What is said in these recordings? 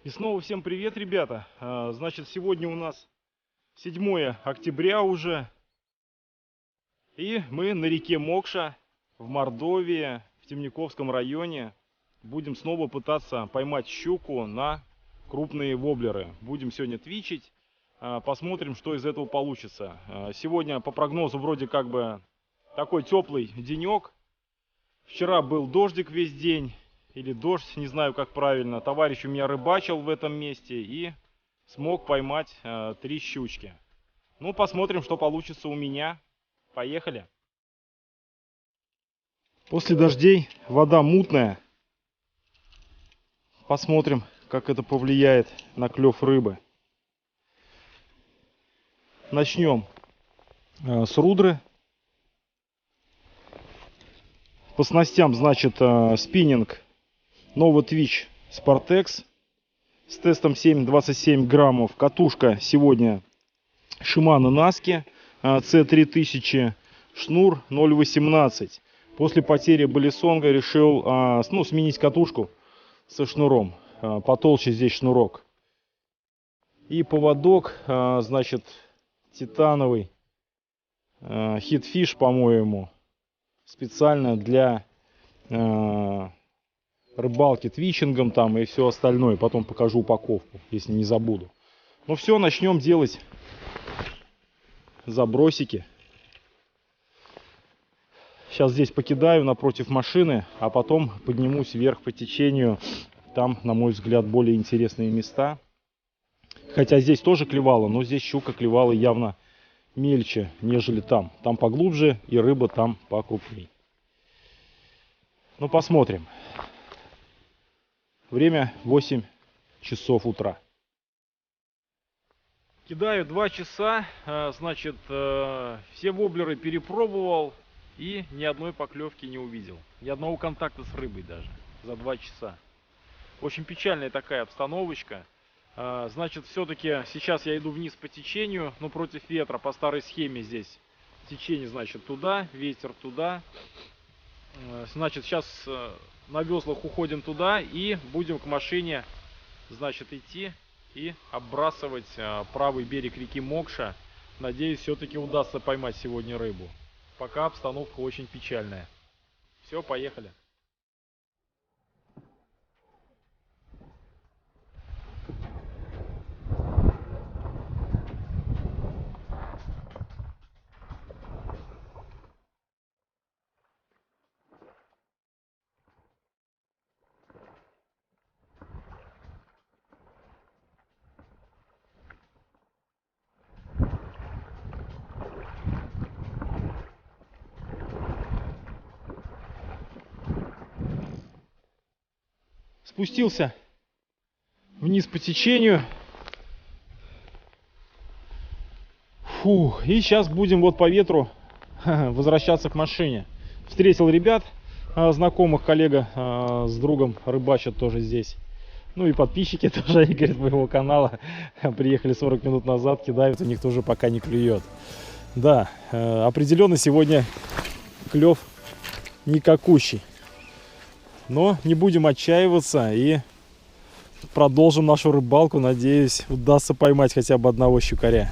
И снова всем привет, ребята. Значит, сегодня у нас 7 октября уже. И мы на реке Мокша в Мордовии, в Темниковском районе. Будем снова пытаться поймать щуку на крупные воблеры. Будем сегодня твичить. Посмотрим, что из этого получится. Сегодня по прогнозу вроде как бы такой теплый денек. Вчера был дождик весь день. Или дождь, не знаю как правильно. Товарищ у меня рыбачил в этом месте и смог поймать 3 щучки. Ну, посмотрим, что получится у меня. Поехали. После дождей вода мутная. Посмотрим, как это повлияет на клев рыбы. Начнем с рудры. По снастям, значит, спиннинг Nova Twitch Sportex с тестом 7,27 граммов. Катушка сегодня Shimano Naski C3000, шнур 0,18. После потери баллисонга решил сменить катушку со шнуром. Потолще здесь шнурок. И поводок, значит, титановый Hitfish, по-моему, специально для рыбалки твичингом там и все остальное. Потом покажу упаковку, если не забуду. Ну все, начнем делать забросики. Сейчас здесь покидаю напротив машины, а потом поднимусь вверх по течению. Там, на мой взгляд, более интересные места. Хотя здесь тоже клевала, но здесь щука клевала явно мельче, нежели там. Там поглубже и рыба там покрупней. Ну, посмотрим. Время 8 часов утра. Кидаю 2 часа. Значит, все воблеры перепробовал и ни одной поклевки не увидел. Ни одного контакта с рыбой даже за 2 часа. Очень печальная такая обстановочка. Значит, все-таки сейчас я иду вниз по течению, но против ветра, по старой схеме здесь. Течение, значит, туда, ветер туда. Значит, сейчас на веслах уходим туда и будем к машине, значит, идти и оббрасывать правый берег реки Мокша. Надеюсь, все-таки удастся поймать сегодня рыбу. Пока обстановка очень печальная. Все, поехали. Спустился вниз по течению. Фух, и сейчас будем вот по ветру возвращаться к машине. Встретил ребят, знакомых, коллега с другом рыбачат тоже здесь. Ну и подписчики тоже, они говорят, моего канала приехали 40 минут назад, кидают, у них тоже пока не клюет. Да, определенно сегодня клев никакущий. Но не будем отчаиваться и продолжим нашу рыбалку. Надеюсь, удастся поймать хотя бы одного щукаря.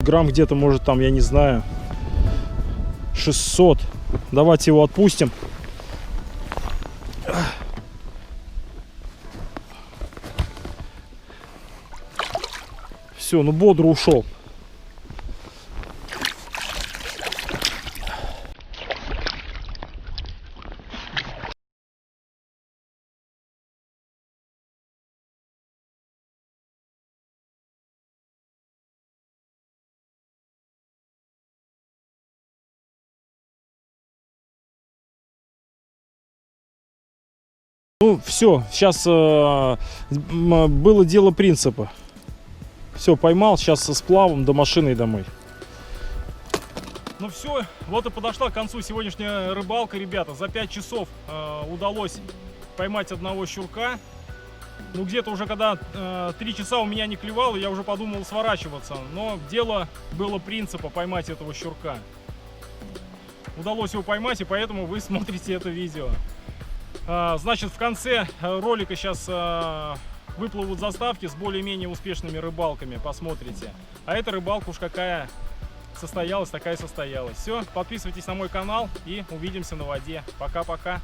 Грамм где-то, может, там, я не знаю, 600. Давайте его отпустим. Все, ну бодро ушел. Ну, все, сейчас было дело принципа. Все, поймал, сейчас со сплавом до машины и домой. Ну все, вот и подошла к концу сегодняшняя рыбалка, ребята. За 5 часов удалось поймать одного щурка. Ну, где-то уже когда 3 часа у меня не клевало, я уже подумал сворачиваться. Но дело было принципа поймать этого щурка. Удалось его поймать, и поэтому вы смотрите это видео. Значит, в конце ролика сейчас выплывут заставки с более-менее успешными рыбалками, посмотрите. А эта рыбалка уж какая состоялась, такая состоялась. Все, подписывайтесь на мой канал и увидимся на воде. Пока-пока.